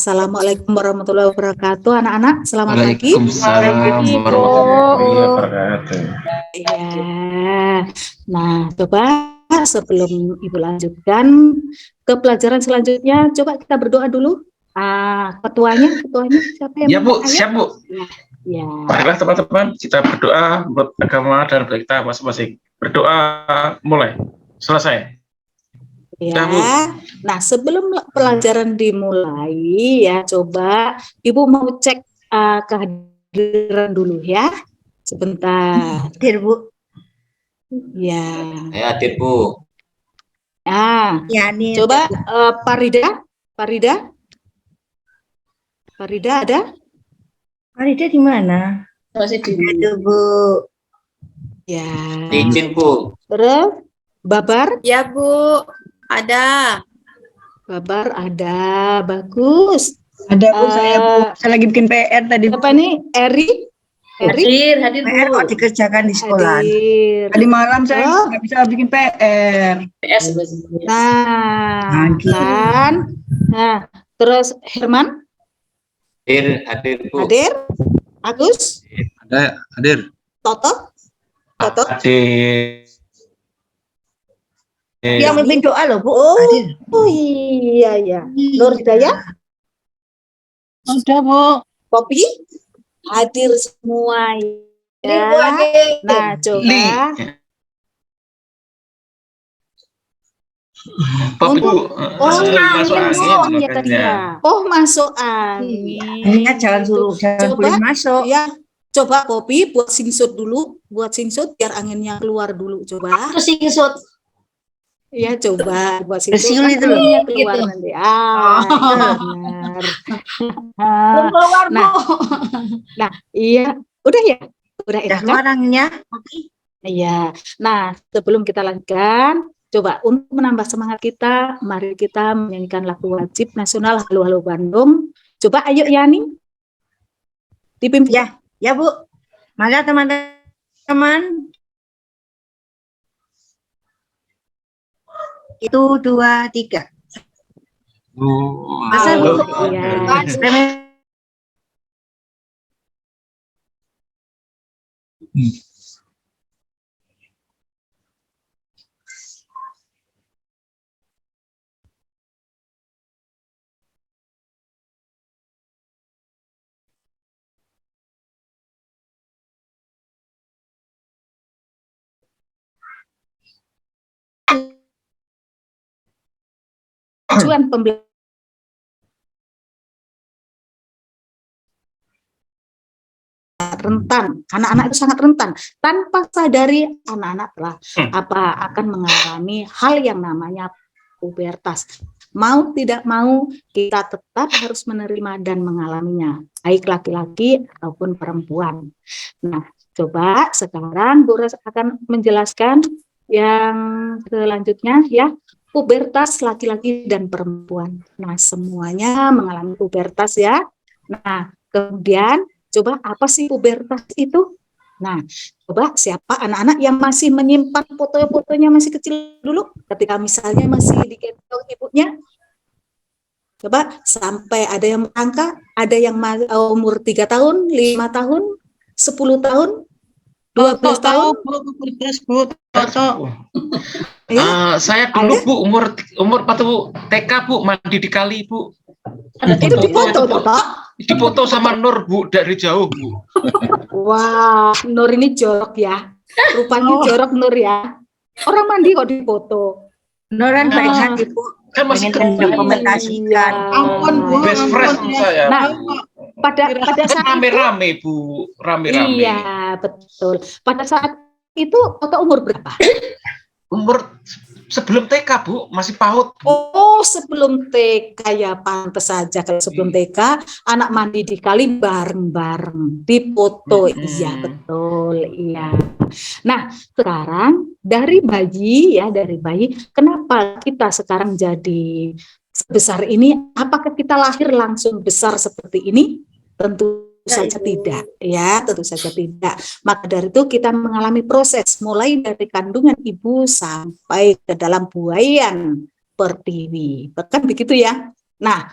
Assalamualaikum warahmatullahi wabarakatuh. Anak-anak, selamat pagi. Waalaikumsalam warahmatullahi wabarakatuh. Ya. Nah, coba sebelum Ibu lanjutkan ke pelajaran selanjutnya, coba kita berdoa dulu. Ketuanya siapa yang Ya Bu, ayat? siap Bu. Ya. Marilah teman-teman kita berdoa buat agama dan buat kita masing-masing. Berdoa mulai. Selesai. Ya, nah sebelum pelajaran dimulai ya, coba Ibu mau cek kehadiran dulu ya, sebentar. Hadir Bu. Ya. Hadir Bu. Ya, coba Farida ada? Farida di mana? Masih di Bu. Ya. Izin Bu. Terus Babar? Ya Bu, ada. Babar ada, bagus. Ada Bu, saya Bu. Saya lagi bikin PR tadi. Apa nih? Eri? Hadir PR Bu. kok dikerjakan di sekolah. Hadir. Tadi malam saya nggak bisa bikin PR. PS. Nah, kan. Nah, terus Herman? Hadir Bu. Hadir? Agus? Ada, hadir. Toto? Hadir. Yang memimpin doa loh Bu. Oh iya ya. Nur Hidayah? Sudah Bu. Kopi? Hadir semua ya. Nah, coba. Kopi Bu. Masuk angin ya tadi ya. Oh, masuk angin. Ingat jangan boleh masuk. Ya, coba Kopi buat singsut dulu, biar anginnya keluar dulu. Coba. Terus singsut. Iya, coba buat singsut. Bersiul itu loh. Anginnya keluar Gitu. nanti. Benar. Nah, iya, udah ya. Udah enak kan? Orangnya. Iya. Nah, sebelum kita lanjutkan, coba untuk menambah semangat kita, mari kita menyanyikan lagu wajib nasional Halo Halo Bandung. Coba ayo Yani. Dipimpin. Ya Bu. Mari teman-teman. Itu 2, 3. Masa Bu? Iya. Tujuan pembelajaran rentan, anak-anak itu sangat rentan. Tanpa sadari anak-anak telah akan mengalami hal yang namanya pubertas. Mau tidak mau kita tetap harus menerima dan mengalaminya, baik laki-laki ataupun perempuan. Nah, coba sekarang Bu Res akan menjelaskan yang selanjutnya ya. Pubertas laki-laki dan perempuan. Nah, semuanya mengalami pubertas ya. Nah, kemudian coba apa sih pubertas itu? Nah, coba siapa anak-anak yang masih menyimpan foto-fotonya masih kecil dulu, ketika misalnya masih digendong ibunya. Coba sampai ada yang angka, ada yang umur 3 tahun, 5 tahun, 10 tahun, 12 tahun. Saya dulu Bu umur 4 Bu, TK Bu, mandi di kali Bu. Itu dipoto Pak. Dipoto sama Nur Bu dari jauh Bu. Wah, Nur ini jorok ya. Rupanya jorok Nur ya. Orang mandi kok dipoto. Nuran baik hati Bu. Kan masih komunikasikan. Ampun Bu. Best friend saya. Nah, pada saat rame-rame Bu, rame-rame. Iya, betul. Pada saat itu atau umur berapa? Umur sebelum TK Bu, masih PAUD Bu. Oh, sebelum TK ya, pantas saja kalau sebelum TK anak mandi di kali bareng-bareng dipoto. Iya, betul. Iya. Nah, sekarang dari bayi, kenapa kita sekarang jadi sebesar ini? Apakah kita lahir langsung besar seperti ini? Tentu saja tidak, ya, tentu saja tidak. Maka dari itu kita mengalami proses mulai dari kandungan ibu sampai ke dalam buayan pertiwi, bahkan begitu ya. Nah,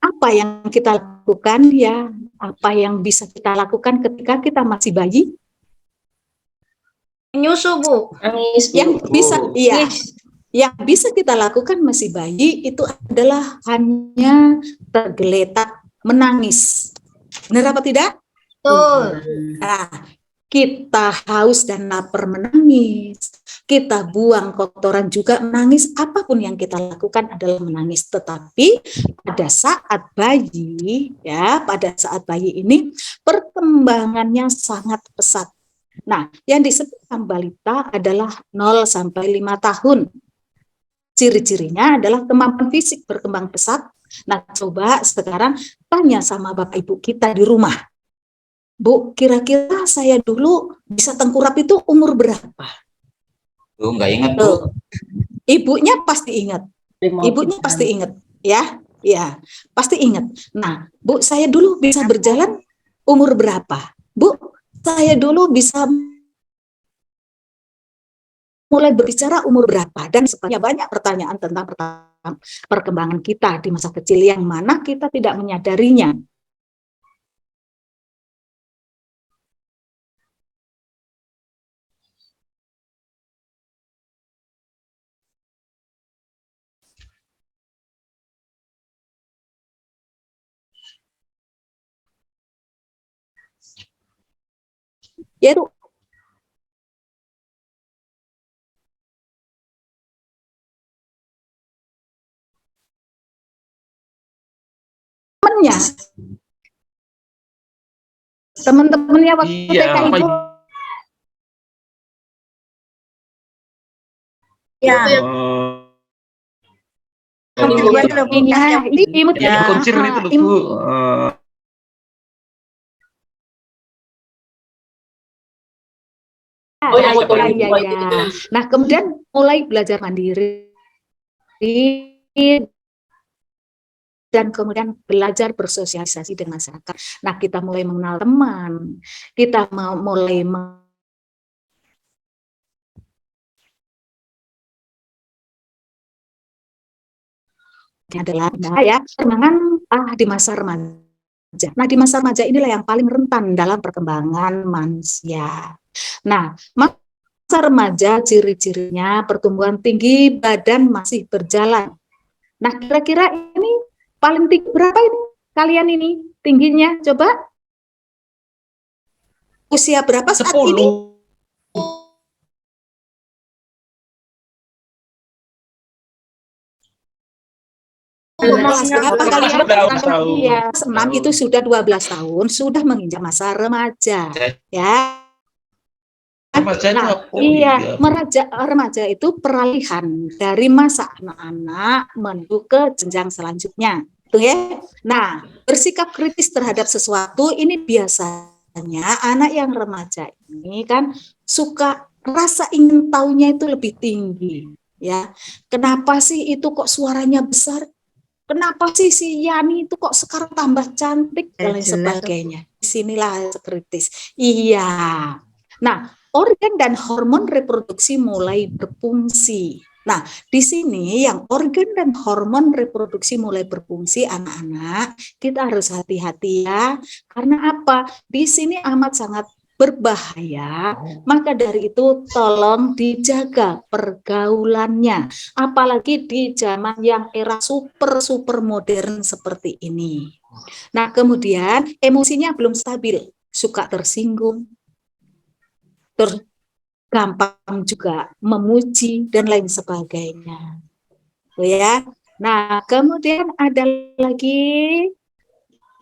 apa yang kita lakukan ya? Apa yang bisa kita lakukan ketika kita masih bayi? Menyusu, Bu. Nangis, Bu. Yang bisa, iya, Nangis. yang bisa kita lakukan masih bayi itu adalah hanya tergeletak menangis. Benar apa tidak? Betul. Nah, kita haus dan lapar menangis, kita buang kotoran juga menangis, apapun yang kita lakukan adalah menangis. Tetapi pada saat bayi, ya, pada saat bayi ini perkembangannya sangat pesat. Nah, yang disebutkan balita adalah 0 sampai 5 tahun. Ciri-cirinya adalah kemampuan fisik berkembang pesat. Nah, coba sekarang tanya sama Bapak Ibu kita di rumah. Bu, kira-kira saya dulu bisa tengkurap itu umur berapa? Bu, nggak ingat, Bu. Tuh. Ibunya pasti ingat. Ibunya pasti ingat, ya. Ya, pasti ingat. Nah, Bu, saya dulu bisa berjalan umur berapa? Bu, saya dulu bisa mulai berbicara umur berapa? Dan sebenarnya banyak pertanyaan tentang perkembangan kita di masa kecil yang mana kita tidak menyadarinya. Yaitu teman-temannya waktu Iya, TK apa itu Ya. Oh, iya, imut ya, Ya. kuncir itu loh, Bu. Oh, yang foto ya, itu. ya. Nah, kemudian mulai belajar mandiri dan kemudian belajar bersosialisasi dengan masyarakat. Nah, kita mulai mengenal teman, kita mulai adalah ya perkembangan di masa remaja. Nah, di masa remaja inilah yang paling rentan dalam perkembangan manusia. Nah, masa remaja ciri-cirinya pertumbuhan tinggi badan masih berjalan. Nah, kira-kira ini paling tinggi berapa ini kalian ini tingginya? Coba usia berapa saat 10. ini? Kelas berapa kalian? 12 tahun. Iya, 6 itu sudah 12 tahun, sudah menginjak masa remaja. Ya. Remaja itu Nah, apa? iya, remaja itu peralihan dari masa anak-anak menuju ke jenjang selanjutnya. Tuh ya. Nah, bersikap kritis terhadap sesuatu ini biasanya anak yang remaja ini kan suka rasa ingin tahunya itu lebih tinggi, ya. Kenapa sih itu kok suaranya besar? Kenapa sih si Yani itu kok sekarang tambah cantik dan lain sebagainya. Disinilah kritis. Iya. Nah, organ dan hormon reproduksi mulai berfungsi. Nah, di sini yang organ dan hormon reproduksi mulai berfungsi anak-anak, kita harus hati-hati ya. Karena apa? Di sini amat sangat berbahaya, maka dari itu tolong dijaga pergaulannya, apalagi di zaman yang era super modern seperti ini. Nah, kemudian emosinya belum stabil, suka tersinggung, gampang juga memuji dan lain sebagainya. Tuh ya. Nah, kemudian ada lagi,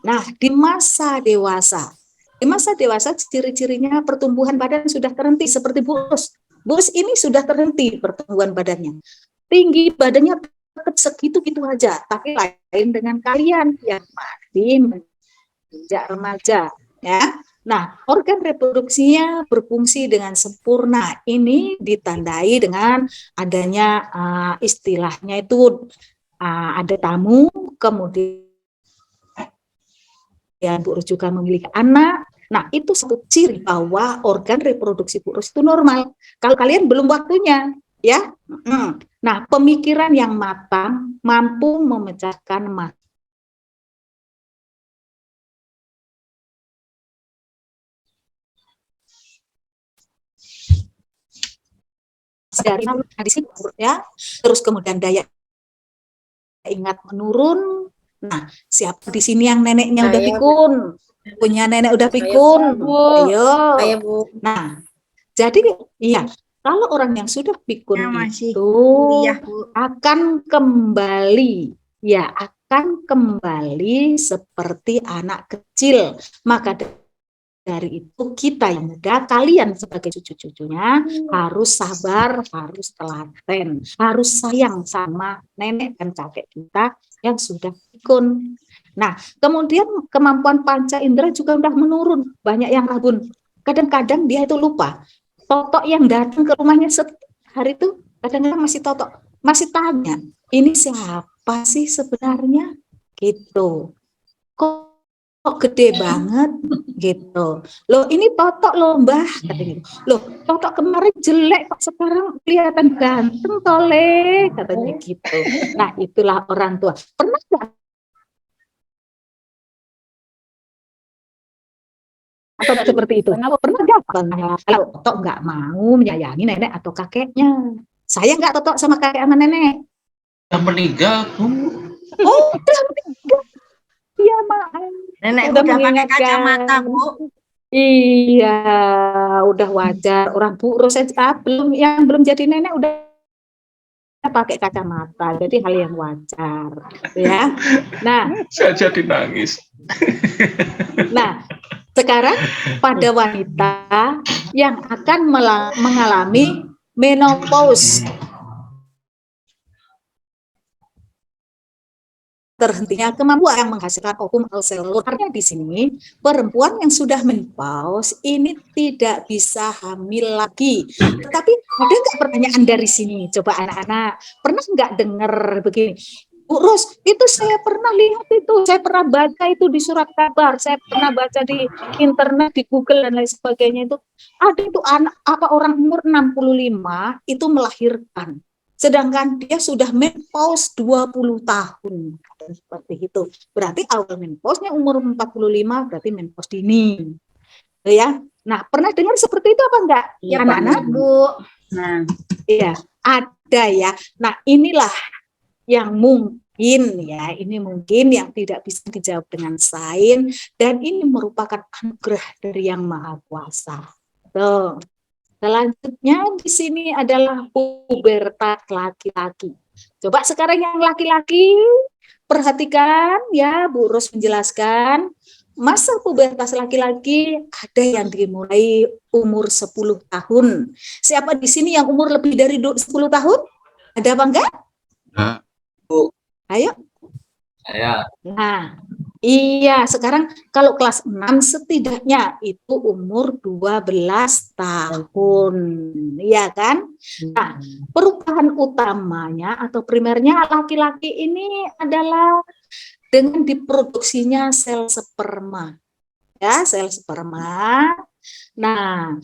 nah di masa dewasa. Di masa dewasa ciri-cirinya pertumbuhan badan sudah terhenti seperti Bus. Bus ini sudah terhenti pertumbuhan badannya. Tinggi badannya tetap segitu-gitu aja, tapi lain dengan kalian yang masih menginjak remaja, ya. Nah, organ reproduksinya berfungsi dengan sempurna. Ini ditandai dengan adanya istilahnya itu ada tamu, kemudian Bu Rus juga memiliki anak. Nah, itu satu ciri bahwa organ reproduksi Bu Rus itu normal. Kalau kalian belum waktunya, ya. Nah, pemikiran yang matang mampu memecahkan masalah dari di sini ya. Terus kemudian daya ingat menurun. Nah, siapa di sini yang neneknya udah Saya. pikun? Punya nenek udah pikun. Ayo. Saya, Bu. Nah, jadi iya, kalau orang yang sudah pikun itu akan kembali, ya akan kembali seperti anak kecil. Maka dari itu kita yang muda, kalian sebagai cucu-cucunya harus sabar, harus telaten, harus sayang sama nenek dan kakek kita yang sudah pikun. Nah, kemudian kemampuan panca indera juga udah menurun, banyak yang rabun. Kadang-kadang dia itu lupa. Totok yang datang ke rumahnya hari itu kadang-kadang masih totok, masih tanya, ini siapa sih sebenarnya? Gitu. Kok gede banget gitu. Loh ini totok loh Mbah katanya. Loh totok kemarin jelek kok sekarang kelihatan ganteng tole katanya gitu. Nah itulah orang tua. Pernah nggak atau seperti itu? Pernah nggak kalau totok nggak mau menyayangi nenek atau kakeknya? Saya nggak totok sama kakek sama nenek. Yang meninggal, Bu. Oh udah meninggal. Iya maaf. Nenek udah pakai kacamata, Bu. Iya, udah wajar. Orang buruk saja belum jadi nenek udah pakai kacamata. Jadi hal yang wajar, ya. Nah, Saya jadi nangis. nah, sekarang pada wanita yang akan mengalami menopause, terhentinya kemampuan yang menghasilkan ovum selulur. Artinya di sini perempuan yang sudah menopause ini tidak bisa hamil lagi. Tetapi ada nggak pertanyaan dari sini? Coba anak-anak pernah nggak dengar begini? Bu Ros, itu saya pernah lihat itu, saya pernah baca itu di surat kabar, saya pernah baca di internet, di Google dan lain sebagainya itu. Ada itu anak orang umur 65 itu melahirkan. Sedangkan dia sudah menopause 20 tahun. Seperti itu. Berarti awal menopause-nya umur 45, berarti menopause dini. Ya. Nah, pernah dengar seperti itu apa enggak? Iya, anak-anak? Bu. Nah, iya, ada ya. Nah, inilah yang mungkin ya, ini mungkin yang tidak bisa dijawab dengan sains dan ini merupakan anugerah dari Yang Maha Kuasa. Tuh. Selanjutnya di sini adalah pubertas laki-laki. Coba sekarang yang laki-laki perhatikan ya, Bu Ros menjelaskan masa pubertas laki-laki ada yang dimulai umur 10 tahun. Siapa di sini yang umur lebih dari 10 tahun? Ada apa enggak? Nah, Bu. Ayo. Saya. Nah, iya, sekarang kalau kelas 6 setidaknya itu umur 12 tahun. Iya kan? Nah, perubahan utamanya atau primernya laki-laki ini adalah dengan diproduksinya sel sperma. Ya, sel sperma. Nah,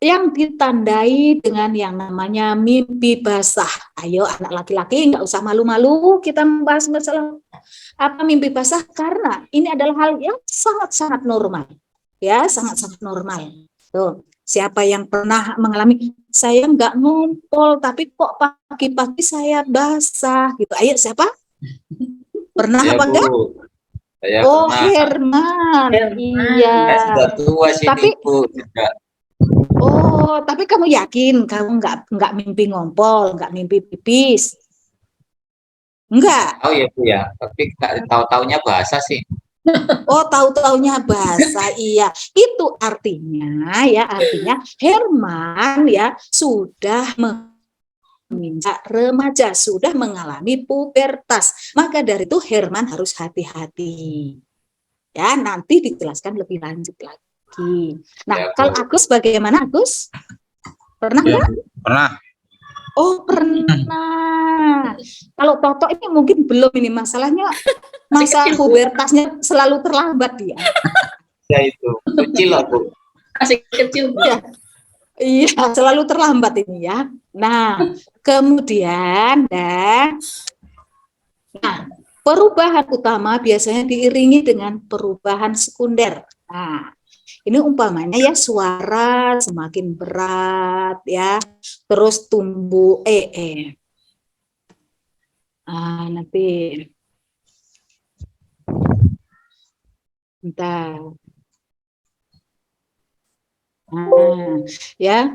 yang ditandai dengan yang namanya mimpi basah. Ayo anak laki-laki nggak usah malu-malu kita membahas masalah apa mimpi basah karena ini adalah hal yang sangat-sangat normal. Ya, sangat-sangat normal. Tuh, siapa yang pernah mengalami saya nggak ngumpul tapi kok pagi-pagi saya basah gitu. Ayo siapa? Pernah Saya, apa enggak? Saya oh, pernah. Herman. Iya. Saya sudah tua sih, Tapi Bu. Tidak. Oh, tapi kamu yakin kamu nggak mimpi ngompol, nggak mimpi pipis? Enggak. Oh ya, Bu ya. Tapi tahu-taunya bahasa sih. Oh, tahu-taunya bahasa. Iya. Itu artinya Herman ya sudah menginjak remaja, sudah mengalami pubertas. Maka dari itu Herman harus hati-hati. Ya, nanti dijelaskan lebih lanjut lagi. Nah, Ya, kalau Bu. Agus bagaimana Agus? Pernah Ya, nggak? pernah. Oh, pernah. Kalau Toto ini mungkin belum ini masalahnya masa pubertasnya selalu terlambat dia. Ya itu. Kecil lah, Bu. Masih kecil, Bu. Ya. Iya, selalu terlambat ini ya. Nah, kemudian perubahan utama biasanya diiringi dengan perubahan sekunder. Nah, Ini umpamanya ya suara semakin berat ya, terus tumbuh nanti bentar. Ya,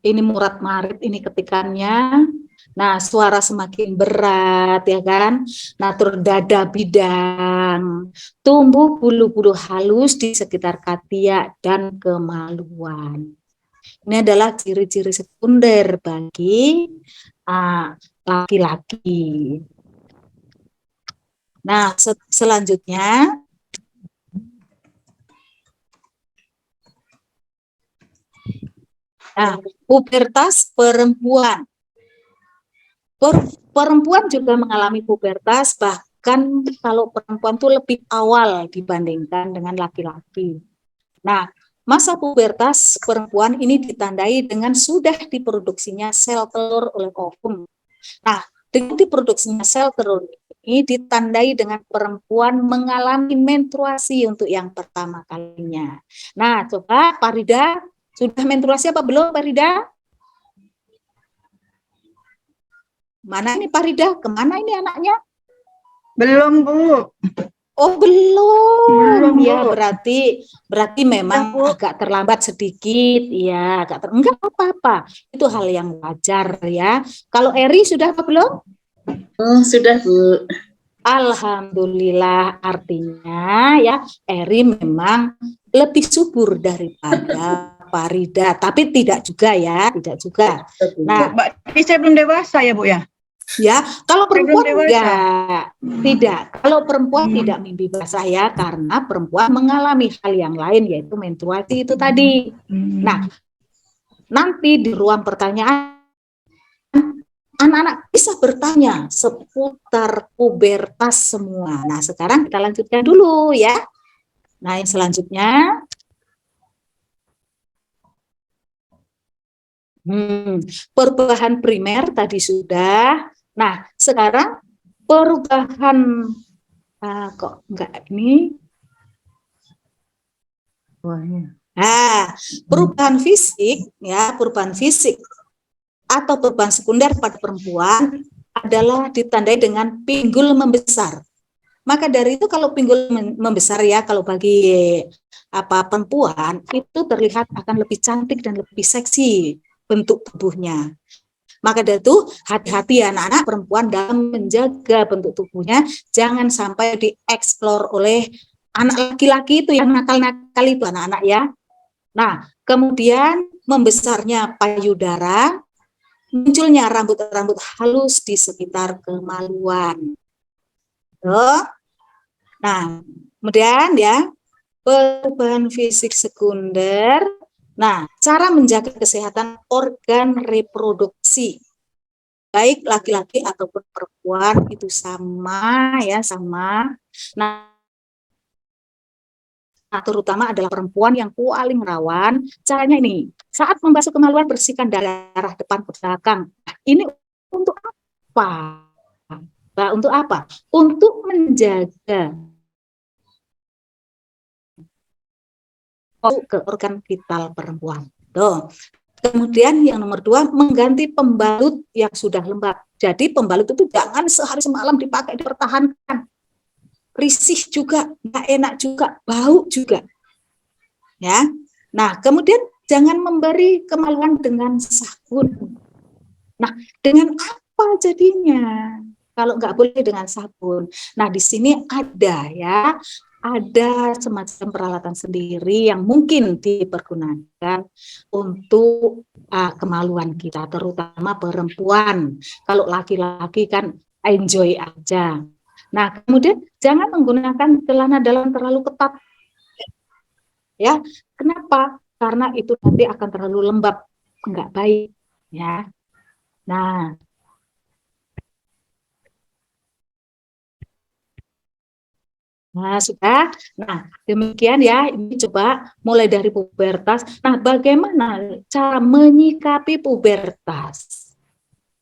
ini murat marit ini ketikannya. Nah, suara semakin berat ya kan. Nah, terus dada bidang, tumbuh bulu-bulu halus di sekitar katiak dan kemaluan. Ini adalah ciri-ciri sekunder bagi laki-laki. Nah, selanjutnya pubertas perempuan. Perempuan juga mengalami pubertas, bahkan kalau perempuan itu lebih awal dibandingkan dengan laki-laki. Nah, masa pubertas perempuan ini ditandai dengan sudah diproduksinya sel telur oleh ovum. Nah, dengan diproduksinya sel telur ini ditandai dengan perempuan mengalami menstruasi untuk yang pertama kalinya. Nah, coba Farida, sudah menstruasi apa belum Farida? Mana ini Farida? Kemana ini anaknya? Belum, Bu. Oh, belum. Belum, Ya, Bu. berarti memang Bu. agak terlambat sedikit. Ya, enggak apa-apa. Itu hal yang wajar ya. Kalau Eri sudah apa belum? Oh, sudah, Bu. Alhamdulillah, artinya ya Eri memang lebih subur daripada Farida, tapi tidak juga ya, tidak juga. Nah, Mbak, saya belum dewasa ya, Bu ya? Ya, kalau perempuan Belum dewasa. tidak. Kalau perempuan tidak mimpi basah ya, karena perempuan mengalami hal yang lain yaitu menstruasi itu tadi. Nah, nanti di ruang pertanyaan anak-anak bisa bertanya seputar pubertas semua. Nah, sekarang kita lanjutkan dulu ya. Nah, yang selanjutnya perubahan primer tadi sudah. Nah, sekarang perubahan kok enggak ini? Perubahan fisik ya, perubahan fisik atau perubahan sekunder pada perempuan adalah ditandai dengan pinggul membesar. Maka dari itu kalau pinggul membesar ya, kalau bagi perempuan itu terlihat akan lebih cantik dan lebih seksi bentuk tubuhnya. Maka dari itu hati-hati anak-anak perempuan dalam menjaga bentuk tubuhnya, jangan sampai dieksplor oleh anak laki-laki itu yang nakal-nakal itu anak-anak ya. Nah, kemudian membesarnya payudara, munculnya rambut-rambut halus di sekitar kemaluan. Nah, kemudian ya perubahan fisik sekunder. Nah, cara menjaga kesehatan organ reproduksi baik laki-laki ataupun perempuan itu sama ya, sama. Nah, terutama adalah perempuan yang paling rawan. Caranya ini, saat membasuh kemaluan bersihkan dari arah depan ke belakang. Nah, ini untuk apa? Nah, untuk apa? Untuk menjaga ke organ vital perempuan. Tuh. Kemudian yang nomor 2, mengganti pembalut yang sudah lembab. Jadi pembalut itu jangan sehari semalam dipakai, dipertahankan. Risih juga, nggak enak juga, bau juga. Ya. Nah, kemudian jangan memberi kemaluan dengan sabun. Nah, dengan apa jadinya? Kalau nggak boleh dengan sabun. Nah, di sini ada ya, ada semacam peralatan sendiri yang mungkin dipergunakan untuk kemaluan kita, terutama perempuan. Kalau laki-laki kan enjoy aja. Nah, kemudian jangan menggunakan celana dalam terlalu ketat. Ya, kenapa? Karena itu nanti akan terlalu lembab, nggak baik. Ya, nah. Nah, sudah. Nah, demikian ya. Ini coba mulai dari pubertas. Nah, bagaimana cara menyikapi pubertas?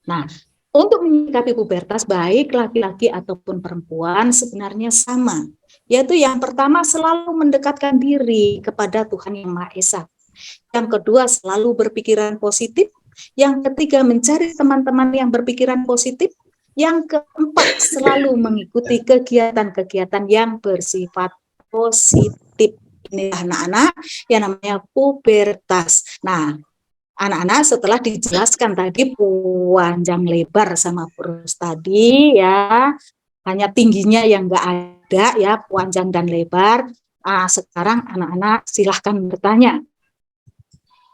Nah, untuk menyikapi pubertas baik laki-laki ataupun perempuan sebenarnya sama. Yaitu yang pertama selalu mendekatkan diri kepada Tuhan Yang Maha Esa. Yang kedua selalu berpikiran positif. Yang ketiga mencari teman-teman yang berpikiran positif. Yang keempat selalu mengikuti kegiatan-kegiatan yang bersifat positif. Inilah anak-anak yang namanya pubertas. Nah, anak-anak setelah dijelaskan tadi panjang lebar sama Purus tadi ya, hanya tingginya yang enggak ada ya, panjang dan lebar. Sekarang anak-anak silahkan bertanya.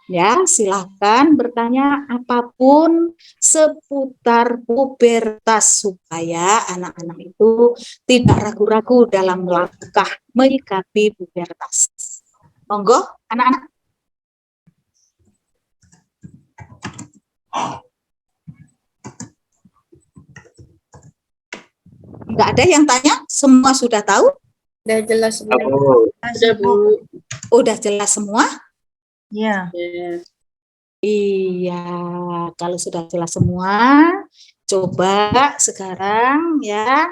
Ya, silahkan bertanya apapun seputar pubertas supaya anak-anak itu tidak ragu-ragu dalam langkah menyikapi pubertas. Monggo, anak-anak. Enggak ada yang tanya? Semua sudah tahu? Udah jelas Bu. Sudah, Bu. Udah jelas semua? Ya. Ya. Iya, kalau sudah jelas semua, coba sekarang ya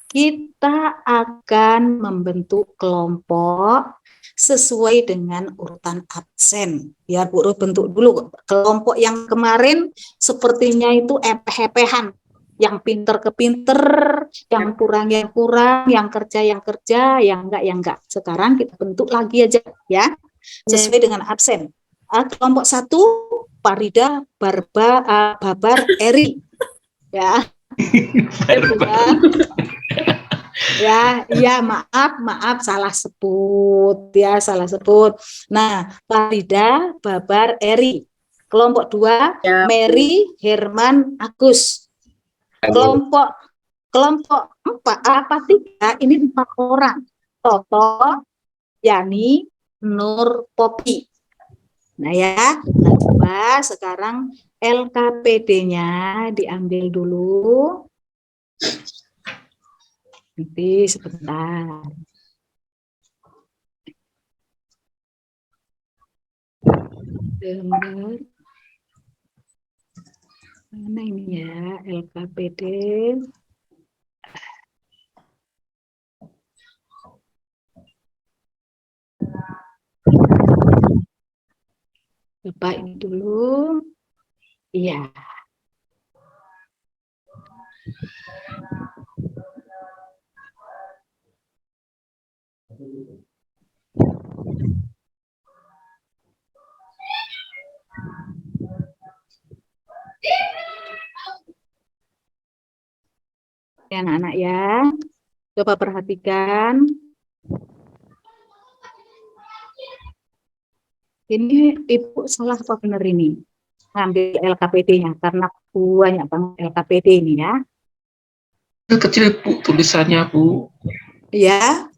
kita akan membentuk kelompok sesuai dengan urutan absen. Biar Bu Ruth bentuk dulu kelompok yang kemarin sepertinya itu epeh-epehan. Yang pinter ke pinter, yang kurang, yang kerja, yang enggak. Sekarang kita bentuk lagi aja ya, sesuai dengan absen. Kelompok 1, Farida, Babar, Eri. Ya. Ya, maaf salah sebut ya, salah sebut. Nah, Farida, Babar, Eri. Kelompok 2, Ya. Mary, Herman, Agus. Kelompok 3 ini 4 orang. Toto, Yani, Nur, Popi. Nah ya, coba sekarang LKPD-nya diambil dulu. Nanti sebentar. Dengar. Mana ini ya LKPD? Coba ini dulu. Iya. Ya, anak-anak ya. Coba perhatikan. Ini Ibu salah apa benar ini? Ngambil LKPD-nya karena banyak banget LKPD ini ya. Kecil Bu, tulisannya Bu. Ya.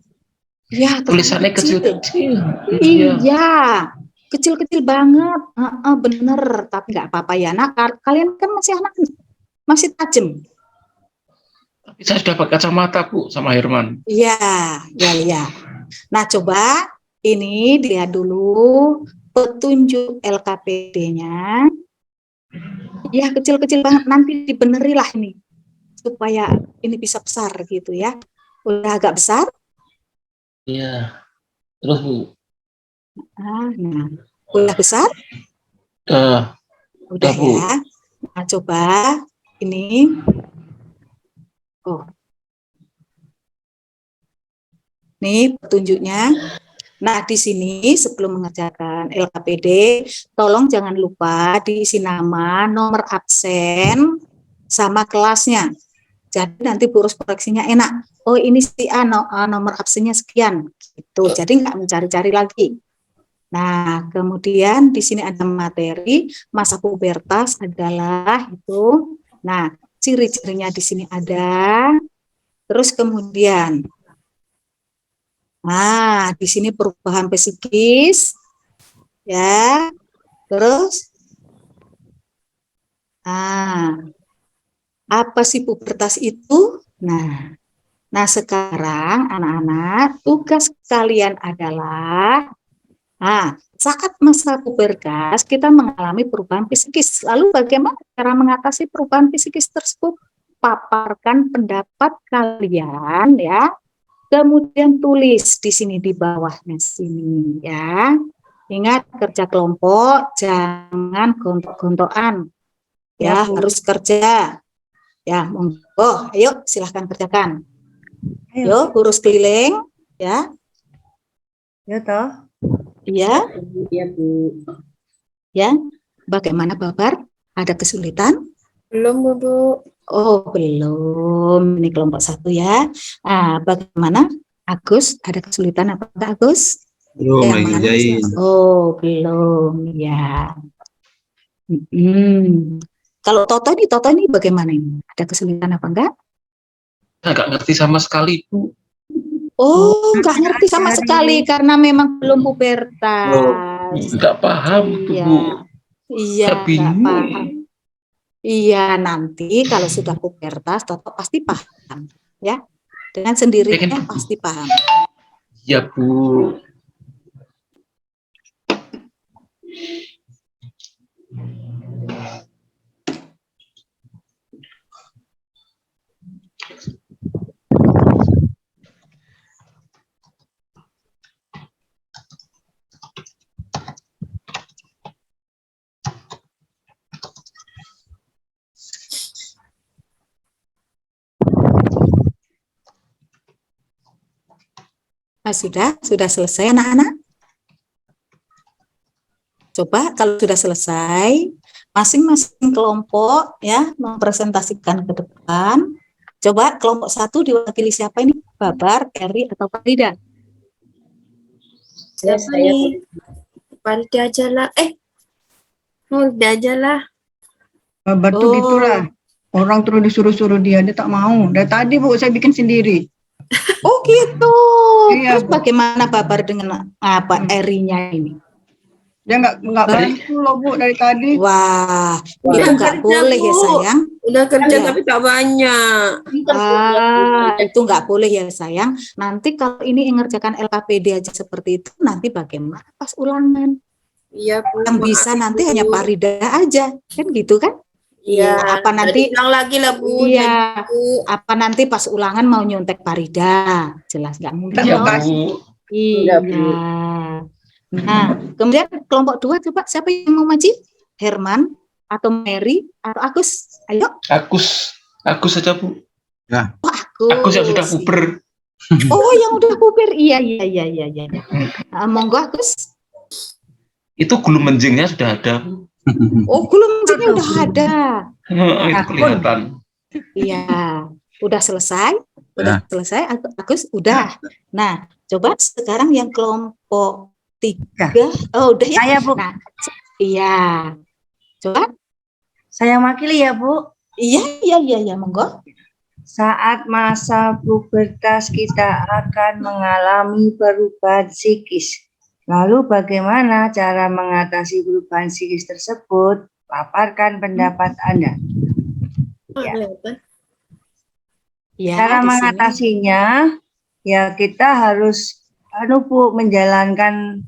Ya, Tulisannya kecil-kecil. Iya. Kecil-kecil banget. Bener, tapi nggak apa-apa ya. Nah, kalian kan masih anak, masih tajam. Tapi saya sudah pakai kacamata Bu sama Herman. Iya. Nah, coba ini dilihat dulu petunjuk LKPD-nya. Ya, kecil-kecil banget, nanti dibenerilah ini supaya ini bisa besar gitu ya. Udah agak besar? Iya. Terus Bu. Nah, udah besar? Udah Bu. ya. Nah, coba ini. Oh. Nih petunjuknya. Nah, di sini sebelum mengerjakan LKPD, tolong jangan lupa diisi nama, nomor absen, sama kelasnya. Jadi nanti urus koreksinya enak. Oh, ini si A, nomor absennya sekian. Gitu. Jadi nggak mencari-cari lagi. Nah, kemudian di sini ada materi, masa pubertas adalah itu. Nah, ciri-cirinya di sini ada. Terus kemudian, nah, di sini perubahan psikis, ya. Terus, apa sih pubertas itu? Nah sekarang anak-anak tugas kalian adalah, saat masa pubertas kita mengalami perubahan psikis. Lalu bagaimana cara mengatasi perubahan psikis tersebut? Paparkan pendapat kalian ya. Kemudian tulis di sini di bawahnya sini ya. Ingat kerja kelompok, jangan gontok-gontokan. Ya, Bu. harus kerja. Ya, monggo, ayo silahkan kerjakan. Ayo. Yuk, urus keliling, ya. Ya toh. Iya, Iya, Bu. ya. Bagaimana Babar? Ada kesulitan? Belum, Bu. Oh, belum. Ini kelompok 1 ya. Bagaimana? Agus, ada kesulitan apa enggak, Agus? Belum Yang lagi mana? ngerjain. Oh, belum. Ya. Kalau Toto ini bagaimana ini? Ada kesulitan apa enggak? Saya nggak ngerti sama sekali, Bu. Oh, nggak ngerti sama Dari- sekali karena memang belum pubertas. Nggak paham tuh, Iya, Bu. iya, Saya nggak bingung. paham. Iya, nanti kalau sudah pubertas, Toto pasti paham, ya. Dengan sendirinya Pengen- pasti paham. Ya, Bu. Nah, sudah selesai anak-anak? Coba kalau sudah selesai, masing-masing kelompok ya mempresentasikan ke depan. Coba kelompok 1 diwakili siapa ini? Babar, Eri, atau Farida? Siapa Saya nih? Farida aja lah. Farida aja lah. Babar tuh gitulah. Orang terus disuruh-suruh dia tak mau. Dari tadi Bu saya bikin sendiri. Oh gitu. Iya, Terus Bu. bagaimana Babar dengan apa Erinya ini? Dia nggak bantu loh Bu dari tadi. Wah, Udah itu nggak kerja, boleh ya Bu. sayang. Udah kerja Iya. tapi tak banyak. Itu nggak boleh ya sayang. Nanti kalau ini ngerjakan LKPD aja seperti itu, nanti bagaimana pas ulangan? Iya, Bu. Yang bisa maaf, nanti Bu. hanya Farida aja, kan gitu kan? Iya. Apa nanti? Jadi ulang lagi lah, Bu. Iya. Jadi, Bu. Apa nanti pas ulangan mau nyontek Farida? Jelas nggak mungkin Ya, loh. Bu. Iya. Nah, kemudian kelompok 2 coba siapa yang mau maju? Herman atau Mary atau Agus? Ayo. Agus saja, Bu. Oh, Agus yang sudah puber. Oh, yang udah puber. Iya. Monggo Agus. Itu gulu menjengnya sudah ada, Bu. Oh, gulung menjengnya udah ada. Itu kelihatan. Iya. Udah selesai? Udah selesai Agus? Udah. Nah, coba sekarang yang kelompok 3. Oh, udah ya. Saya Bu. Nah, iya. Coba. Saya wakili ya Bu. Iya, monggo. Saat masa pubertas kita akan mengalami perubahan psikis. Lalu bagaimana cara mengatasi perubahan psikis tersebut? Paparkan pendapat Anda. Ya. Ya, Cara di sini. mengatasinya, ya kita harus Bu, menjalankan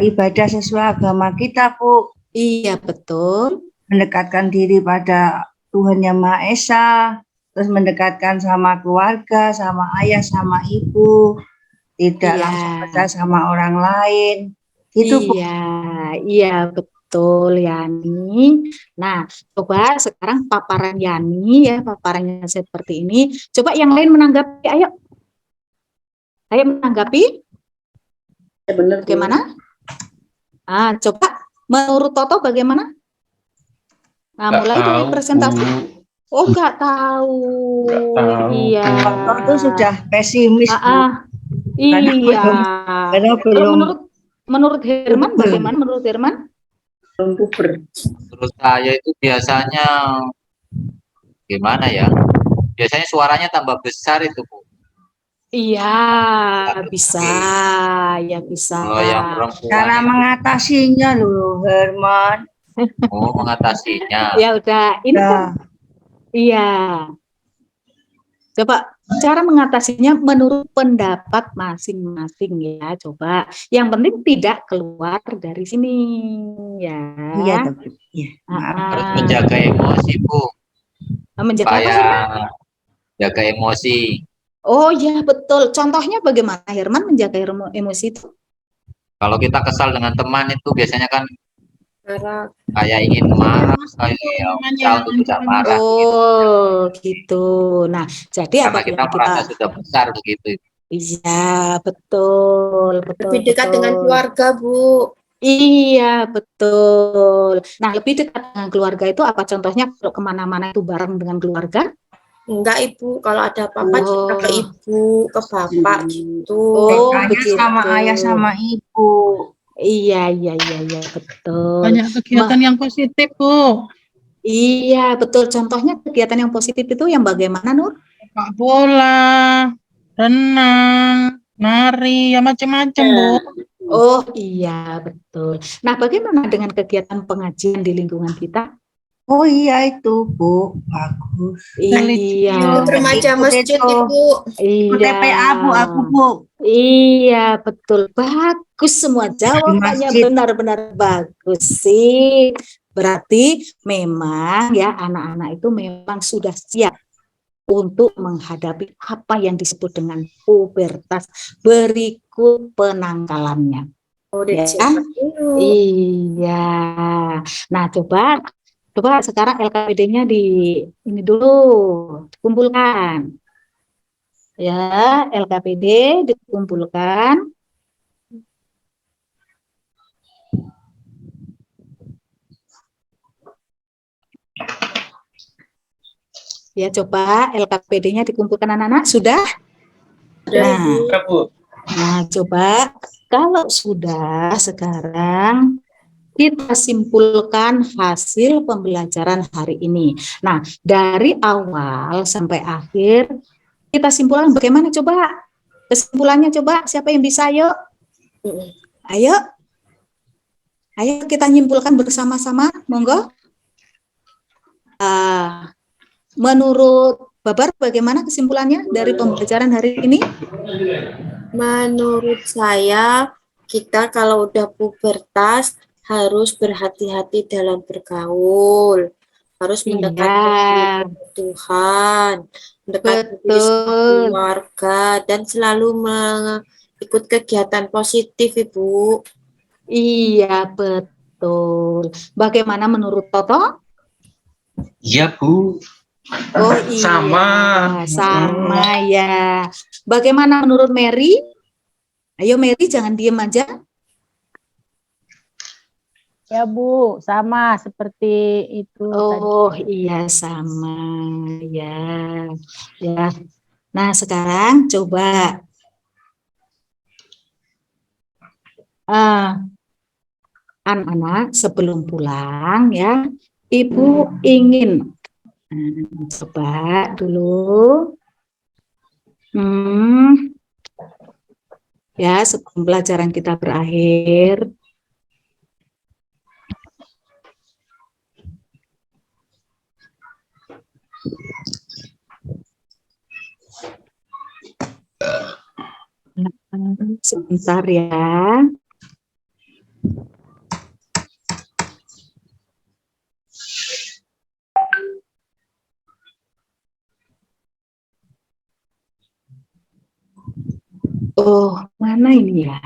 ibadah sesuai agama kita Bu. Iya, betul. Mendekatkan diri pada Tuhan Yang Maha Esa, terus mendekatkan sama keluarga, sama ayah, sama ibu, tidak langsung percaya sama orang lain. Itu Bu. Iya, betul Yani. Nah, coba sekarang paparan Yani ya, paparannya seperti ini. Coba yang lain menanggapi, ayo. Ayo menanggapi. Ya, benar, Bu. Bagaimana? Coba menurut Toto bagaimana? Nah, mulai dari presentasi. Bu. Oh, nggak tahu. Nggak tahu, Iya. Toto itu sudah pesimis Bu. Iya. Karena Kalau belum menurut Herman bagaimana menurut Herman? Belum puber. Terus saya itu biasanya gimana ya? Biasanya suaranya tambah besar itu, Bu. Iya, bisa. Ya bisa. Kalau yang perempuan cara itu, mengatasinya loh Herman. mengatasinya. Ya udah, ini kan iya. Coba cara mengatasinya menurut pendapat masing-masing ya. Coba. Yang penting tidak keluar dari sini ya. Iya, tapi iya. Harus menjaga emosi, Bu. Menjaga apa? Supaya jaga emosi. Oh ya betul. Contohnya bagaimana Herman menjaga emosi itu? Kalau kita kesal dengan teman itu biasanya kan Marah. kayak ingin marah, kayak ya namanya berusaha untuk tidak ancaman marah begitu. Oh gitu. Nah jadi Karena kita apabila kita merasa sudah besar begitu. iya betul betul Lebih dekat dengan betul. keluarga, Bu. Iya betul. Nah lebih dekat dengan keluarga itu apa contohnya kalau kemana-mana itu bareng dengan keluarga? Enggak, Ibu. Kalau ada apa-apa cerita ke Oh, ibu, ke bapak gitu. oh TK-nya sama begitu. ayah sama ibu. Iya iya iya iya betul. banyak kegiatan yang positif, Bu. Iya betul. Contohnya kegiatan yang positif itu yang bagaimana Nur? Sepak bola, renang, nari, ya macam-macam, Bu. Oh iya betul. Nah bagaimana dengan kegiatan pengajian di lingkungan kita? Oh iya itu Bu, bagus. Iya, Ikut remaja Ikut masjid, itu. Ibu. Ikut iya, TPA Bu, aku Bu. iya betul. Bagus semua Di jawabannya masjid. benar-benar bagus sih. Berarti memang ya anak-anak itu memang sudah siap untuk menghadapi apa yang disebut dengan pubertas berikut penangkalannya. Oh, udah Ya, disiapkan dulu. iya. Nah, coba sekarang LKPD-nya di ini dulu dikumpulkan. Ya, LKPD dikumpulkan. Ya, coba LKPD-nya dikumpulkan anak-anak. Sudah? Udah, Nah, Bu. Ya, Bu. nah, coba kalau sudah sekarang kita simpulkan hasil pembelajaran hari ini. Nah, dari awal sampai akhir kita simpulkan bagaimana coba? Kesimpulannya coba siapa yang bisa ayo? Ayo. Ayo kita nyimpulkan bersama-sama, monggo. Menurut Babar bagaimana kesimpulannya dari pembelajaran hari ini? Menurut saya, kita kalau udah pubertas harus berhati-hati dalam bergaul. Harus mendekati Iya, Tuhan, mendekati diri sama betul. keluarga, dan selalu ikut kegiatan positif, Ibu. Iya, betul. Bagaimana menurut Toto? Iya, Bu. Oh iya, sama ya. Bagaimana menurut Mary? Ayo Mary, jangan diem aja. Ya Bu, sama seperti itu tadi. Oh iya, sama ya. Ya. Nah, sekarang coba anak-anak sebelum pulang ya, Ibu ingin coba dulu. Ya, sebelum pelajaran kita berakhir. Sebentar ya. Oh, mana ini ya?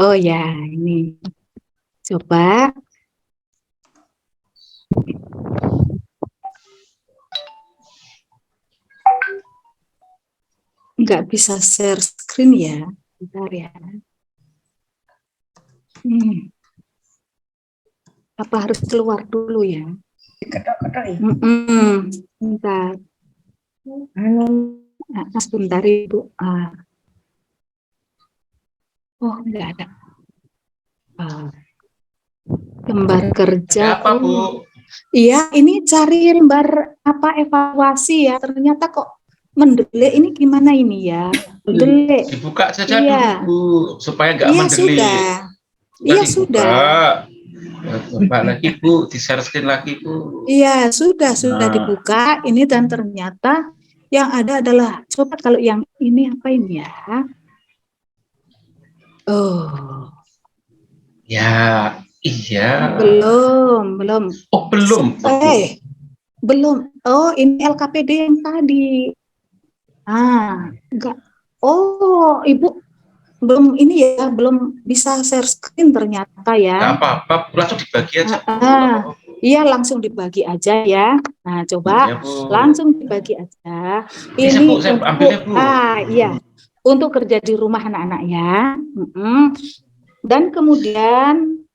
Oh ya, ini. Coba. Nggak bisa share screen ya. Bentar ya. Apa harus keluar dulu ya? Ketok-ketok ya. Bentar. Sebentar Ibu. Oh, nggak ada. Lembar kerja. Ada apa, Bu? Iya, ini cari lembar apa evaluasi ya. Ternyata kok mendelik ini gimana ini ya? Mendelik. Dibuka saja Iya. dulu, Bu, supaya nggak Iya mendelik. sudah. Iya Dibuka. sudah. Coba lagi, Bu, di-share screen lagi, Bu. Iya sudah Nah. dibuka ini dan ternyata yang ada adalah coba kalau yang ini apa ini ya? Oh. Ya, Iya. Belum. Oh, belum. Belum. Oh, ini LKPD yang tadi. Enggak. Oh, Ibu belum ini ya, belum bisa share screen ternyata Nggak ya. apa-apa, langsung dibagi aja. Bu. Iya, langsung dibagi aja ya. Nah, coba Iya, Bu. langsung dibagi aja. Bisa, Ini Bu, saya ambilnya, Bu. iya. Untuk kerja di rumah anak-anak ya. Dan kemudian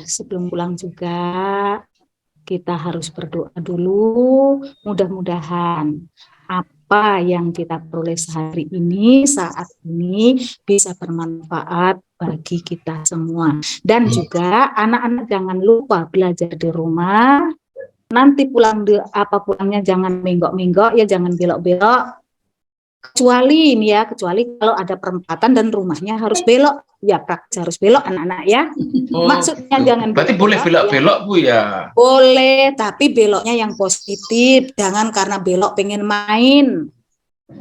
sebelum pulang juga kita harus berdoa dulu, mudah-mudahan apa yang kita peroleh sehari ini, saat ini bisa bermanfaat bagi kita semua. Dan juga anak-anak jangan lupa belajar di rumah. Nanti pulangnya jangan menggok-menggok ya, jangan belok-belok. Kecuali kalau ada perempatan dan rumahnya harus belok, ya praktis harus belok anak-anak ya. Maksudnya jangan berarti boleh belok-belok Bu ya? Boleh, tapi beloknya yang positif, jangan karena belok pengen main.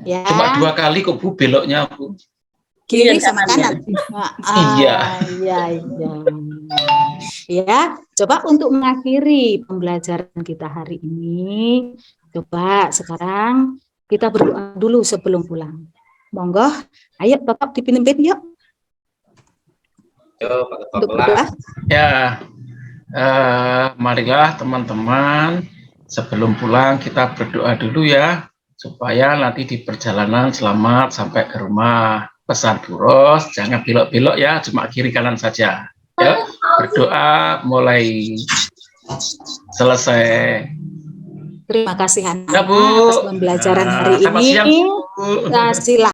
Ya. Cuma 2 kali kok Bu beloknya Bu. Kiri sama kanan. Iya. Ya, coba untuk mengakhiri pembelajaran kita hari ini, coba sekarang kita berdoa dulu sebelum pulang. Monggo, ayo tetap dipimpin yuk. Untuk berdoa. Ya, marilah teman-teman sebelum pulang kita berdoa dulu ya, supaya nanti di perjalanan selamat sampai ke rumah. Pesan Bu Ros, jangan belok-belok ya, cuma kiri kanan saja. Ya, berdoa mulai selesai. Terima kasih anak-anak Ya, Bu. atas pembelajaran hari Selamat ini. siang, Bu. Silakan.